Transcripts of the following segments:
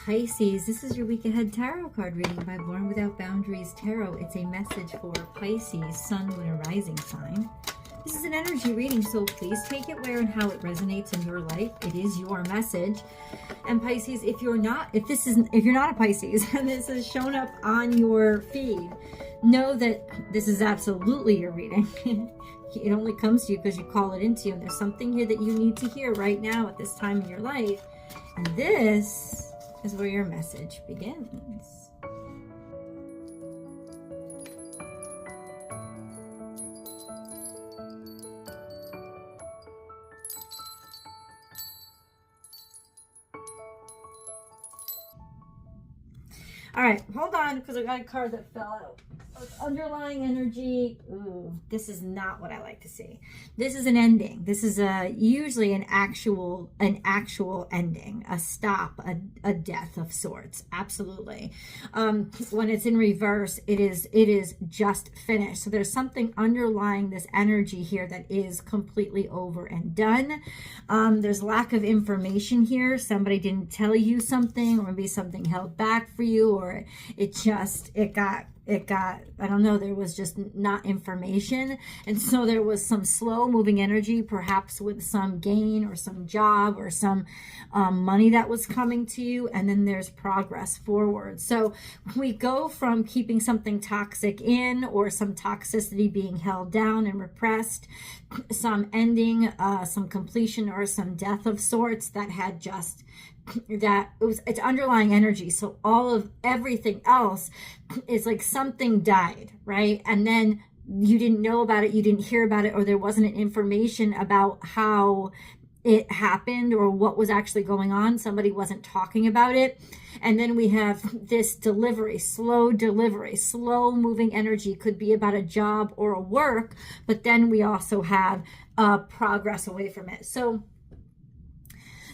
Pisces, this is your week ahead tarot card reading by Born Without Boundaries Tarot. It's a message for Pisces, Sun, Moon, and Rising sign. This is an energy reading, so please take it where and how it resonates in your life. It is your message. And Pisces, if you're not a Pisces and this has shown up on your feed, know that this is absolutely your reading. It only comes to you because you call it into you. And there's something here that you need to hear right now at this time in your life. And this is where your message begins. All right, hold on, because I got a card that fell out. Underlying energy. Ooh, this is not what I like to see. This is an ending. This is usually an actual ending, a stop, a death of sorts. Absolutely. When it's in reverse, it is just finished. So there's something underlying this energy here that is completely over and done. There's lack of information here. Somebody didn't tell you something, or maybe something held back for you, or it got, I don't know, there was just not information. And so there was some slow moving energy, perhaps with some gain or some job or some money that was coming to you. And then there's progress forward. So we go from keeping something toxic in, or some toxicity being held down and repressed, some ending, some completion, or some death of sorts that had just it's underlying energy. So all of everything else is like something died, right? And then you didn't know about it, you didn't hear about it, or there wasn't information about how it happened or what was actually going on. Somebody wasn't talking about it. And then we have this delivery, slow moving energy. Could be about a job or a work, but then we also have progress away from it. So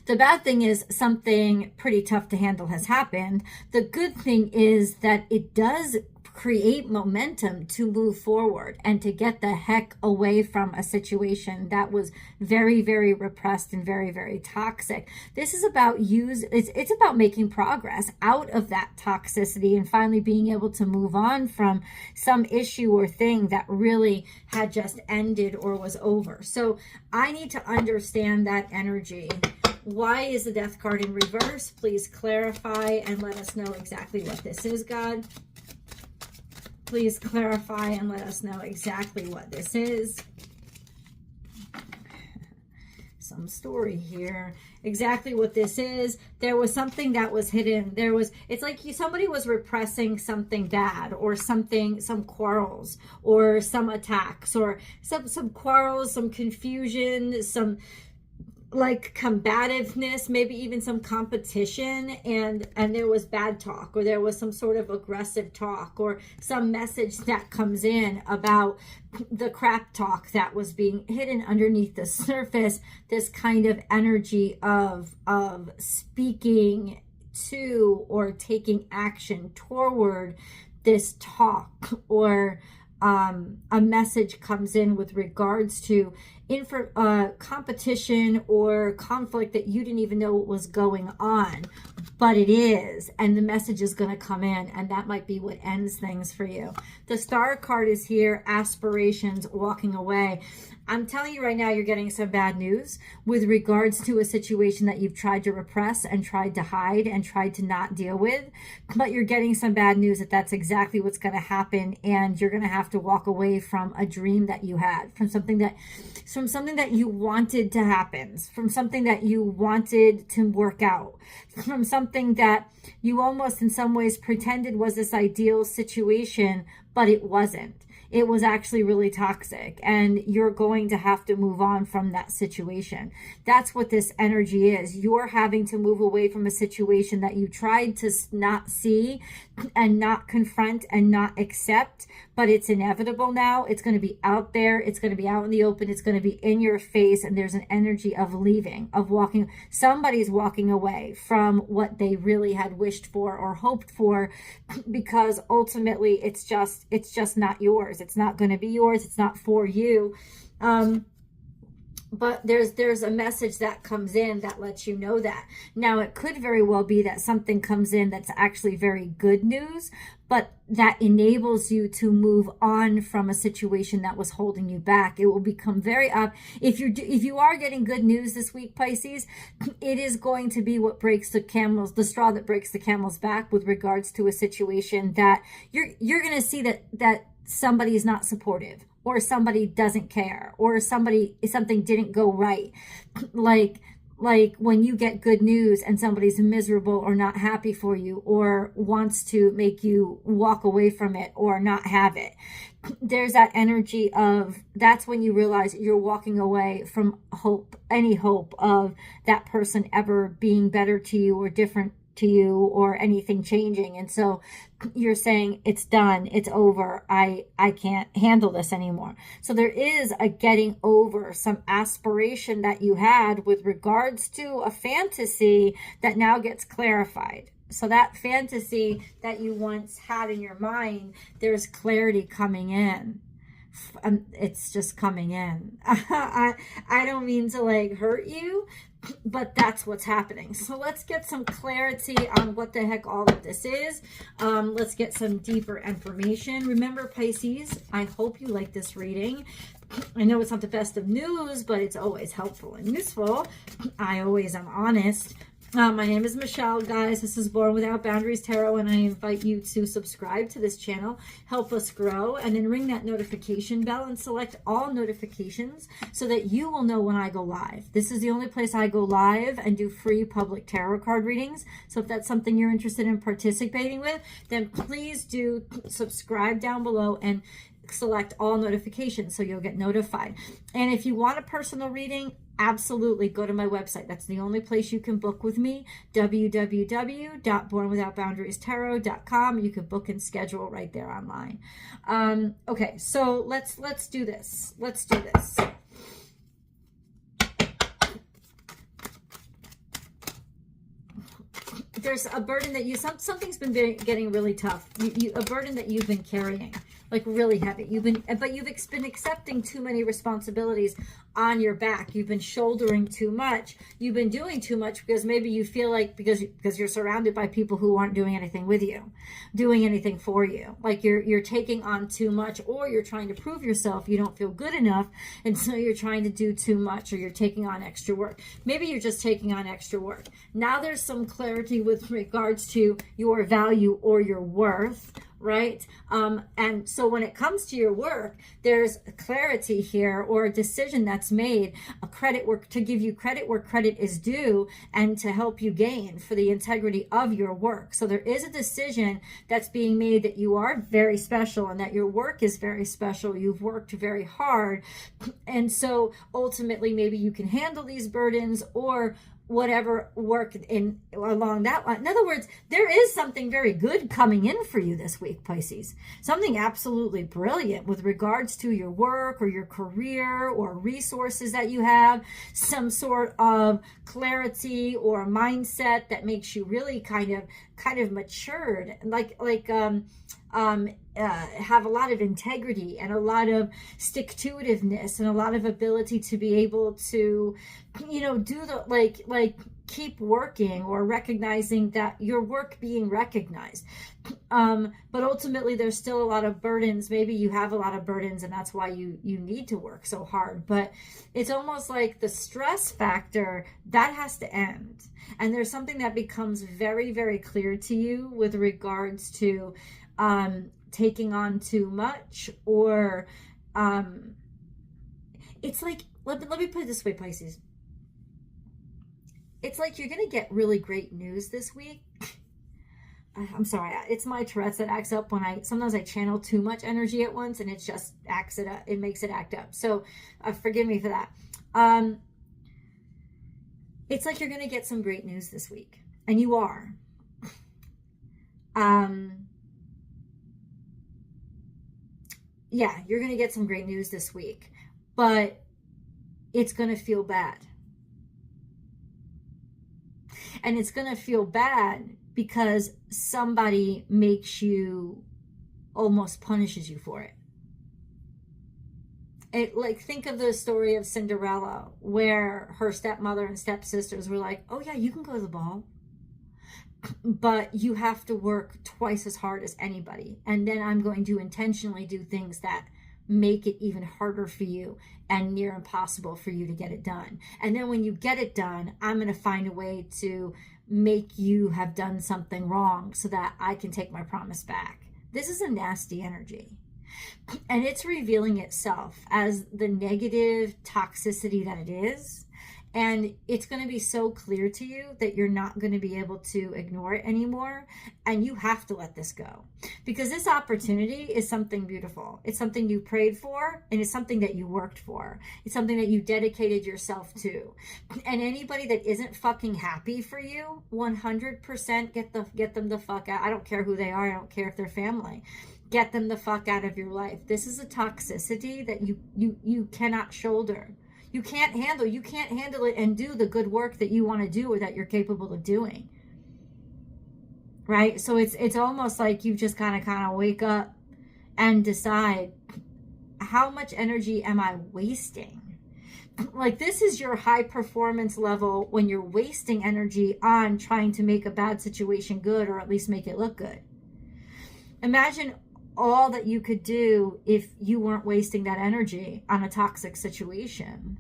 the bad thing is something pretty tough to handle has happened. The good thing is that it does create momentum to move forward and to get the heck away from a situation that was very, very repressed and very, very toxic. This is about it's about making progress out of that toxicity and finally being able to move on from some issue or thing that really had just ended or was over. So I need to understand that energy. Why is the Death card in reverse? Please clarify and let us know exactly what this is, God. Please clarify and let us know exactly what this is. Some story here. Exactly what this is. There was something that was hidden. It's like somebody was repressing something bad, or something, some quarrels, or some attacks, or some quarrels, some confusion, some like combativeness, maybe even some competition, and there was bad talk, or there was some sort of aggressive talk, or some message that comes in about the crap talk that was being hidden underneath the surface. This kind of energy of speaking to or taking action toward this talk, or a message comes in with regards to competition or conflict that you didn't even know what was going on, but it is, and the message is going to come in, and that might be what ends things for you. The Star card is here, aspirations, walking away. I'm telling you right now, you're getting some bad news with regards to a situation that you've tried to repress and tried to hide and tried to not deal with, but you're getting some bad news that that's exactly what's going to happen, and you're going to have to walk away from a dream that you had, from something that you wanted to happen, from something that you wanted to work out, from something that you almost in some ways pretended was this ideal situation, but it wasn't. It was actually really toxic, and you're going to have to move on from that situation. That's what this energy is. You're having to move away from a situation that you tried to not see and not confront and not accept, but it's inevitable now. It's going to be out there. It's going to be out in the open. It's going to be in your face, and there's an energy of leaving, of walking. Somebody's walking away from what they really had wished for or hoped for, because ultimately it's just not yours. It's not going to be yours. It's not for you. But there's a message that comes in that lets you know that. Now, it could very well be that something comes in that's actually very good news, but that enables you to move on from a situation that was holding you back. It will become very up. If you are getting good news this week, Pisces, it is going to be what breaks the straw that breaks the camel's back with regards to a situation that you're going to see that somebody is not supportive, or somebody doesn't care, or something didn't go right. Like when you get good news and somebody's miserable or not happy for you, or wants to make you walk away from it or not have it. There's that energy of, that's when you realize you're walking away from hope, any hope of that person ever being better to you or different to you or anything changing. And so you're saying, it's done, it's over, I can't handle this anymore. So there is a getting over some aspiration that you had with regards to a fantasy that now gets clarified. So that fantasy that you once had in your mind, there's clarity coming in. It's just coming in. I don't mean to like hurt you, but that's what's happening. So let's get some clarity on what the heck all of this is. Let's get some deeper information. Remember, Pisces, I hope you like this reading. I know it's not the best of news, but it's always helpful and useful. I always am honest. My name is Michelle, guys. This is Born Without Boundaries Tarot, and I invite you to subscribe to this channel, help us grow, and then ring that notification bell and select all notifications so that you will know when I go live. This is the only place I go live and do free public tarot card readings. So if that's something you're interested in participating with, then please do subscribe down below and select all notifications so you'll get notified. And if you want a personal reading, absolutely go to my website. That's the only place you can book with me, www.bornwithoutboundariestarot.com. You can book and schedule right there online. Okay, so let's do this. Let's do this. There's a burden that something's been getting really tough. A burden that you've been carrying, like really heavy. You've been accepting too many responsibilities on your back. You've been shouldering too much. You've been doing too much because maybe you feel like because you're surrounded by people who aren't doing anything with you, doing anything for you. Like you're taking on too much, or you're trying to prove yourself. You don't feel good enough, and so you're trying to do too much, or you're taking on extra work. Maybe you're just taking on extra work. Now there's some clarity with regards to your value or your worth, right? And so when it comes to your work, there's clarity here, or a decision that's made, a credit work to give you credit where credit is due, and to help you gain for the integrity of your work. So there is a decision that's being made that you are very special and that your work is very special. You've worked very hard. And so ultimately, maybe you can handle these burdens, or whatever work along that line. In other words, there is something very good coming in for you this week, Pisces. Something absolutely brilliant with regards to your work or your career or resources that you have. Some sort of clarity or mindset that makes you really kind of matured, have a lot of integrity and a lot of stick-to-itiveness and a lot of ability to be able to, do the keep working, or recognizing that your work being recognized. But ultimately there's still a lot of burdens. Maybe you have a lot of burdens and that's why you need to work so hard. But it's almost like the stress factor that has to end. And there's something that becomes very, very clear to you with regards to taking on too much, or it's like, let me put it this way, Pisces. It's like you're going to get really great news this week. I'm sorry, it's my Tourette's that acts up when sometimes I channel too much energy at once, and it just acts it up. It makes it act up. So forgive me for that. It's like you're going to get some great news this week, and you are. Yeah, you're going to get some great news this week, but it's going to feel bad. And it's going to feel bad because somebody makes you, almost punishes you for it. Like, think of the story of Cinderella, where her stepmother and stepsisters were like, oh yeah, you can go to the ball, but you have to work twice as hard as anybody. And then I'm going to intentionally do things that make it even harder for you and near impossible for you to get it done. And then when you get it done, I'm going to find a way to make you have done something wrong so that I can take my promise back. This is a nasty energy. And it's revealing itself as the negative toxicity that it is. And it's going to be so clear to you that you're not going to be able to ignore it anymore. And you have to let this go, because this opportunity is something beautiful. It's something you prayed for, and it's something that you worked for. It's something that you dedicated yourself to. And anybody that isn't fucking happy for you, 100% get them the fuck out. I don't care who they are. I don't care if they're family. Get them the fuck out of your life. This is a toxicity that you cannot shoulder. You can't handle it and do the good work that you want to do or that you're capable of doing. Right? So it's almost like you just kind of wake up and decide, how much energy am I wasting? Like, this is your high performance level when you're wasting energy on trying to make a bad situation good, or at least make it look good. Imagine all that you could do if you weren't wasting that energy on a toxic situation,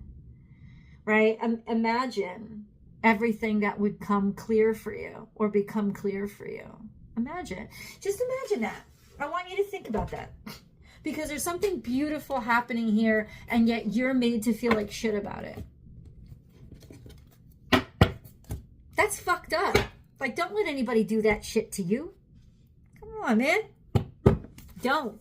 right? Imagine everything that would come clear for you or become clear for you. Just imagine that. I want you to think about that, because there's something beautiful happening here, and yet you're made to feel like shit about it. That's fucked up. Like, don't let anybody do that shit to you. Come on, man. Don't.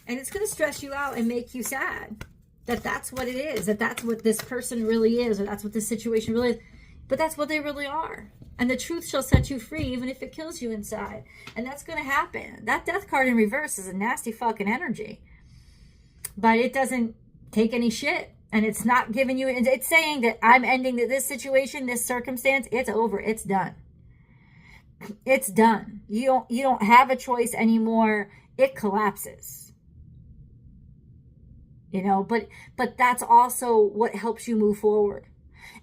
And it's going to stress you out and make you sad that that's what it is, that that's what this person really is, or that's what this situation really is. But that's what they really are. And the truth shall set you free, even if it kills you inside. And that's going to happen. That death card in reverse is a nasty fucking energy. But it doesn't take any shit. And it's not giving you, it's saying that I'm ending this situation, this circumstance, it's over, it's done. It's done. You don't have a choice anymore. It collapses. You know, but that's also what helps you move forward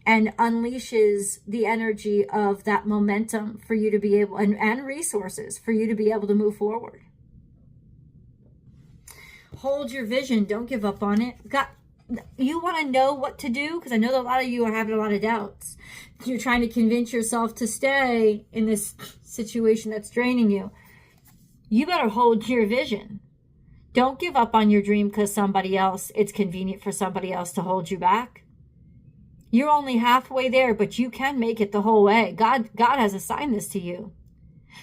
and unleashes the energy of that momentum for you to be able, and resources for you to be able to move forward. Hold your vision. Don't give up on it. You want to know what to do? Because I know that a lot of you are having a lot of doubts. You're trying to convince yourself to stay in this situation that's draining you. You better hold your vision. Don't give up on your dream because it's convenient for somebody else to hold you back. You're only halfway there, but you can make it the whole way. God has assigned this to you.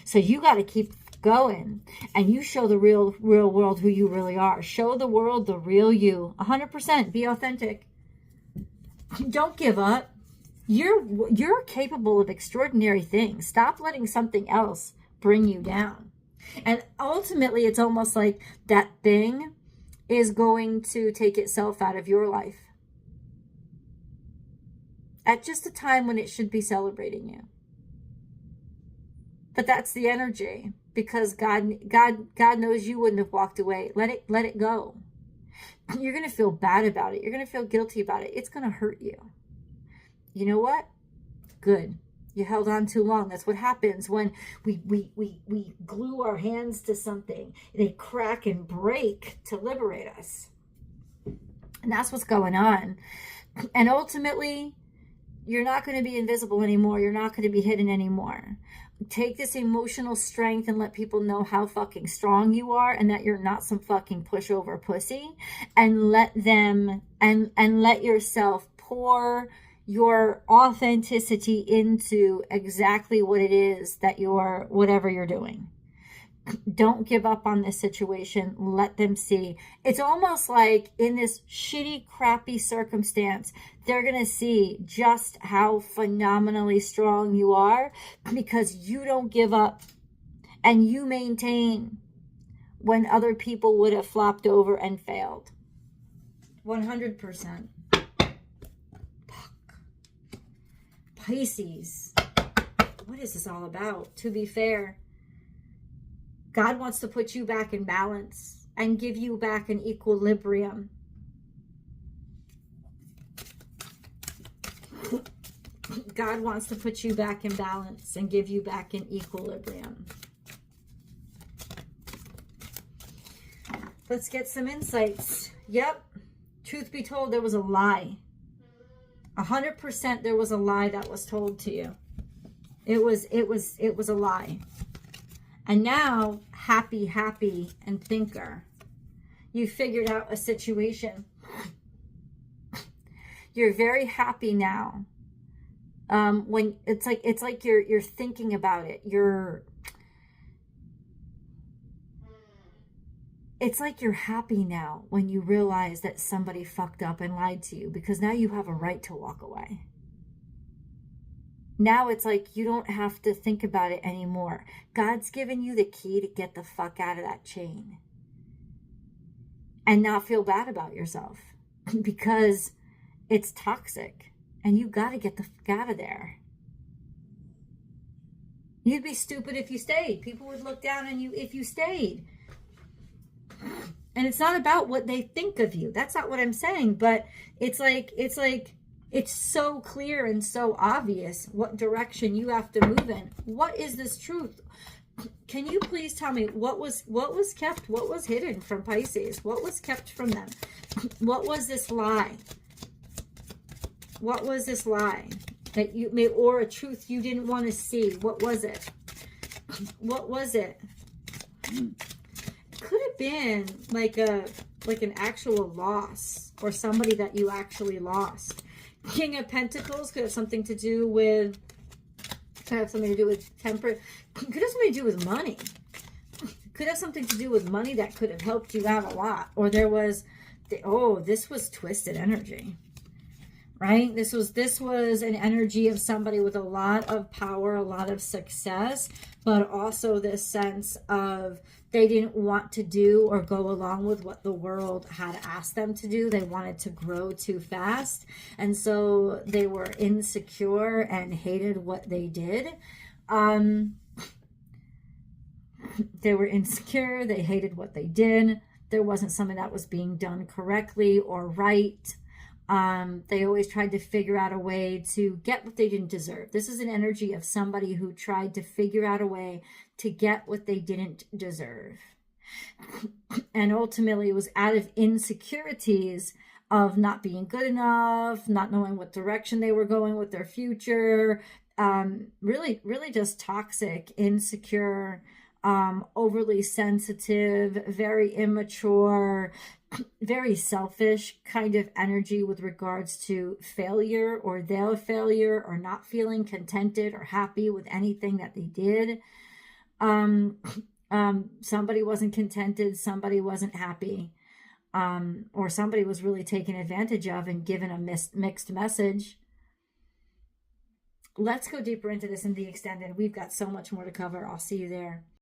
So you got to keep going, and you show the real world who you really are. Show the world the real you. 100%. Be authentic. Don't give up. You're capable of extraordinary things. Stop letting something else bring you down. And ultimately, it's almost like that thing is going to take itself out of your life at just a time when it should be celebrating you. But that's the energy, because God knows you wouldn't have walked away. Let it go. You're going to feel bad about it. You're going to feel guilty about it. It's going to hurt you. You know what? Good. You held on too long. That's what happens when we glue our hands to something. They crack and break to liberate us. And that's what's going on. And ultimately, you're not going to be invisible anymore. You're not going to be hidden anymore. Take this emotional strength and let people know how fucking strong you are, and that you're not some fucking pushover pussy, and let them and let yourself pour your authenticity into exactly what it is that whatever you're doing. Don't give up on this situation. Let them see. It's almost like in this shitty, crappy circumstance, they're going to see just how phenomenally strong you are, because you don't give up and you maintain when other people would have flopped over and failed. 100%. Pisces. What is this all about? To be fair, God wants to put you back in balance and give you back an equilibrium. God wants to put you back in balance and give you back in equilibrium. Let's get some insights. Yep. Truth be told, there was a lie. 100% there was a lie that was told to you. It was a lie. And now, happy, and thinker, you figured out a situation. You're very happy now. When it's like you're thinking about it. It's like you're happy now when you realize that somebody fucked up and lied to you, because now you have a right to walk away. Now it's like you don't have to think about it anymore. God's given you the key to get the fuck out of that chain and not feel bad about yourself because it's toxic. And you got to get the fuck out of there. You'd be stupid if you stayed. People would look down on you if you stayed. And it's not about what they think of you. That's not what I'm saying. But it's so clear and so obvious what direction you have to move in. What is this truth? Can you please tell me what was kept, what was hidden from Pisces? What was kept from them? What was this lie? What was this lie that you made, or a truth you didn't want to see? What was it? What was it? Could have been like an actual loss, or somebody that you actually lost. King of Pentacles could have something to do with, temper. Could have something to do with money. Could have something to do with money that could have helped you out a lot. Or there was, this was twisted energy. Right? This was an energy of somebody with a lot of power, a lot of success, but also this sense of they didn't want to do or go along with what the world had asked them to do. They wanted to grow too fast. And so they were insecure and hated what they did. They were insecure. They hated what they did. There wasn't something that was being done correctly or right. They always tried to figure out a way to get what they didn't deserve. This is an energy of somebody who tried to figure out a way to get what they didn't deserve. And ultimately it was out of insecurities of not being good enough, not knowing what direction they were going with their future. Really just toxic, insecure, overly sensitive, very immature, very selfish kind of energy with regards to failure or their failure, or not feeling contented or happy with anything that they did. Somebody wasn't contented, somebody wasn't happy, or somebody was really taken advantage of and given a mixed message. Let's go deeper into this in the extended. We've got so much more to cover. I'll see you there.